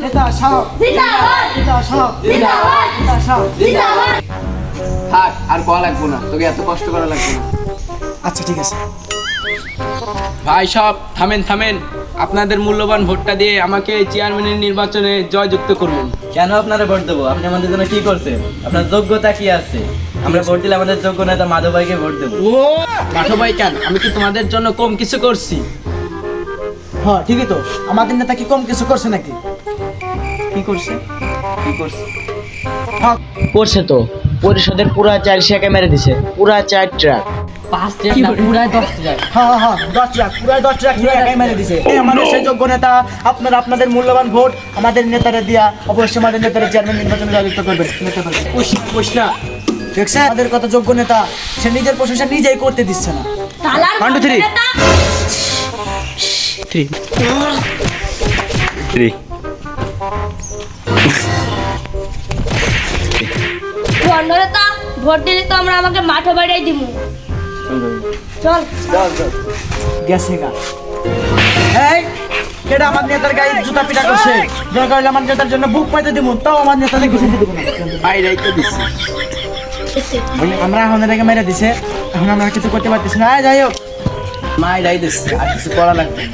নেতা সাহেব জিন্দাবাদ নেতা সাহেব জিন্দাবাদ নেতা সাহেব জিন্দাবাদ। থাক আর কল লাগবো না, তোকে এত কষ্ট করা লাগবে না। আচ্ছা ঠিক আছে। ভাই সব থামেন থামেন, আপনাদের মূল্যবান ভোটটা দিয়ে আমাকে চেয়ারম্যানের নির্বাচনে জয়যুক্ত করুন। কেন আপনারা ভোট দেবো? আপনি আমাদের জন্য কি করছেন? আপনার যোগ্যতা কি আছে? আমরা ভোট দিলে আমাদের যোগ্য নেতা মাধব ভাইকে ভোট দেবো। ও মাঠো ভাই কেন, আমি কি তোমাদের জন্য কম কিছু করছি? হ্যাঁ ঠিকই তো, আমাদের নেতা কি কম কিছু করছে নাকি? কি করছে? কি করছে? হ্যাঁ করছে তো, পরিষদের পুরা 4 টাকা মেরে দিছে, পুরা 4 ট্রাক। 5 টাকা না পুরা 10 টাকা। হ্যাঁ হ্যাঁ 10 লাখ, পুরো 10 লাখ একাই মেরে দিছে। এই আমাদের সেই যোগ্য নেতা, আপনারা আপনাদের মূল্যবান ভোট আমাদের নেতারে দিয়া অবশ্যই আমাদের নেতারে চেয়ারম্যান নির্বাচনে জয়যুক্ত করবেন। নেতা করবেন। কোশ না। দেখছেন আমাদের কত যোগ্য নেতা, সে নিজের প্রশংসা নিজেই করতে দিচ্ছে না। তালার 1 2 3 নেতা 3 ভণ্ড নেতা ভোট দিলে তো আমরা আমাকে মাঠে বাড়াই দিমু। চল গেছে গা। এই কেডা আমার নেতার গায়ে জুতা পিটা করছে? দরকার হলে আমার নেতার জন্য বুক পাইতে দিব, তাও আমার নেতাকে কিছু দিব না। বাইরেই তো দিচ্ছি। আমরা এখন এটাকে মেরে দিছে, এখন আমরা কিছু করতে পারতেছি না। যাই হোক, মায়েরাই দিচ্ছে, আর কিছু করা লাগবে না।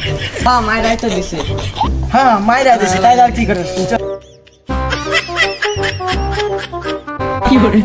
হ্যাঁ, মায়েরাই তো দিছে। হ্যাঁ মাইরা দিছে, তাই আর কি করে? কি করে